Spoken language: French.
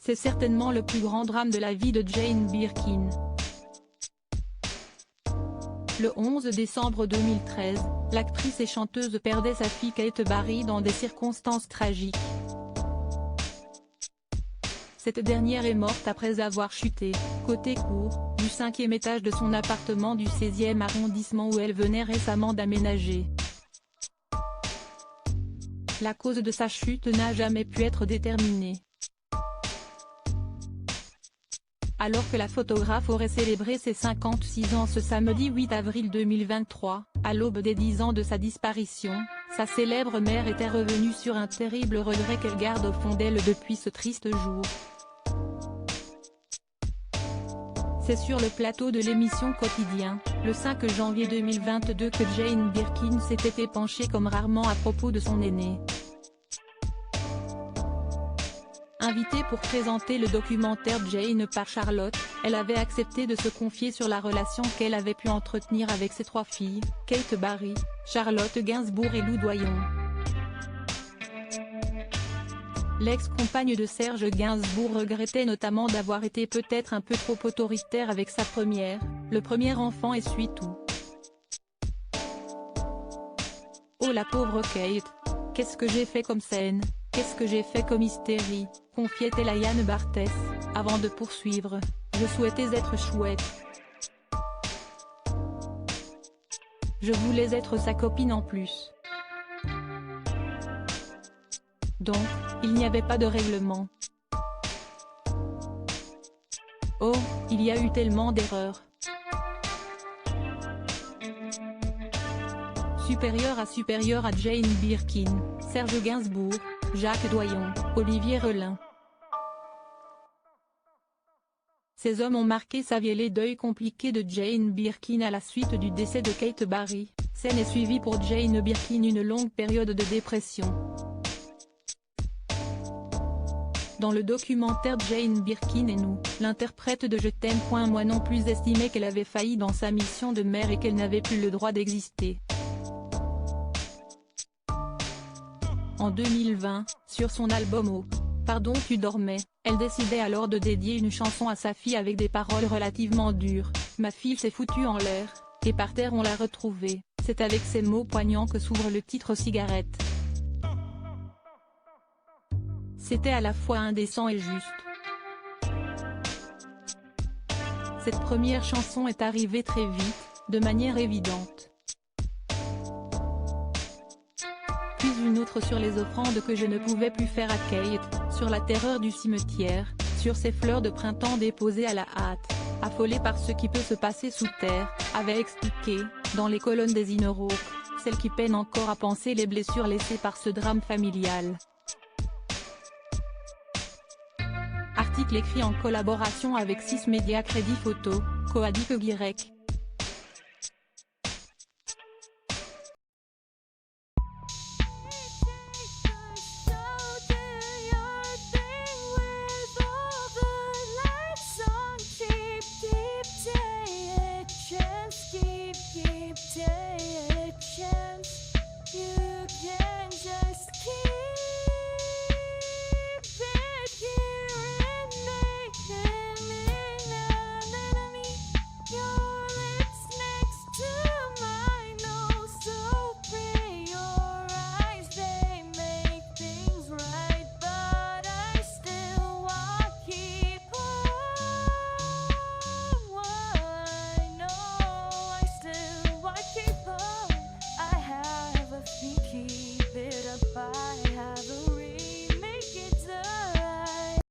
C'est certainement le plus grand drame de la vie de Jane Birkin. Le 11 décembre 2013, l'actrice et chanteuse perdait sa fille Kate Barry dans des circonstances tragiques. Cette dernière est morte après avoir chuté, côté cour, du 5e étage de son appartement du 16e arrondissement où elle venait récemment d'aménager. La cause de sa chute n'a jamais pu être déterminée. Alors que la photographe aurait célébré ses 56 ans ce samedi 8 avril 2023, à l'aube des 10 ans de sa disparition, sa célèbre mère était revenue sur un terrible regret qu'elle garde au fond d'elle depuis ce triste jour. C'est sur le plateau de l'émission Quotidien, le 5 janvier 2022 que Jane Birkin s'était épanchée comme rarement à propos de son aînée. Invitée pour présenter le documentaire Jane par Charlotte, elle avait accepté de se confier sur la relation qu'elle avait pu entretenir avec ses 3 filles, Kate Barry, Charlotte Gainsbourg et Lou Doyon. L'ex-compagne de Serge Gainsbourg regrettait notamment d'avoir été peut-être un peu trop autoritaire avec sa première, le premier enfant essuie tout. Oh la pauvre Kate, qu'est-ce que j'ai fait comme scène, qu'est-ce que j'ai fait comme hystérie, confiait-elle à Yann Barthès, avant de poursuivre, je souhaitais être chouette. Je voulais être sa copine en plus. Donc, il n'y avait pas de règlement. Oh, il y a eu tellement d'erreurs. Supérieur à Jane Birkin, Serge Gainsbourg, Jacques Doyon, Olivier Relin. Ces hommes ont marqué sa vie et les deuils compliqués de Jane Birkin à la suite du décès de Kate Barry. Scène est suivie pour Jane Birkin une longue période de dépression. Dans le documentaire Jane Birkin et nous, l'interprète de Je t'aime. Moi non plus estimait qu'elle avait failli dans sa mission de mère et qu'elle n'avait plus le droit d'exister. En 2020, sur son album Oh, pardon tu dormais, elle décidait alors de dédier une chanson à sa fille avec des paroles relativement dures. Ma fille s'est foutue en l'air, et par terre on l'a retrouvée. C'est avec ces mots poignants que s'ouvre le titre Cigarette. C'était à la fois indécent et juste. Cette première chanson est arrivée très vite, de manière évidente. Puis une autre sur les offrandes que je ne pouvais plus faire à Kate, sur la terreur du cimetière, sur ces fleurs de printemps déposées à la hâte, affolée par ce qui peut se passer sous terre, avait expliqué, dans les colonnes des Inner Hope, celle qui peine encore à penser les blessures laissées par ce drame familial. Article écrit en collaboration avec 6 médias Crédit Photo, Coadic Y.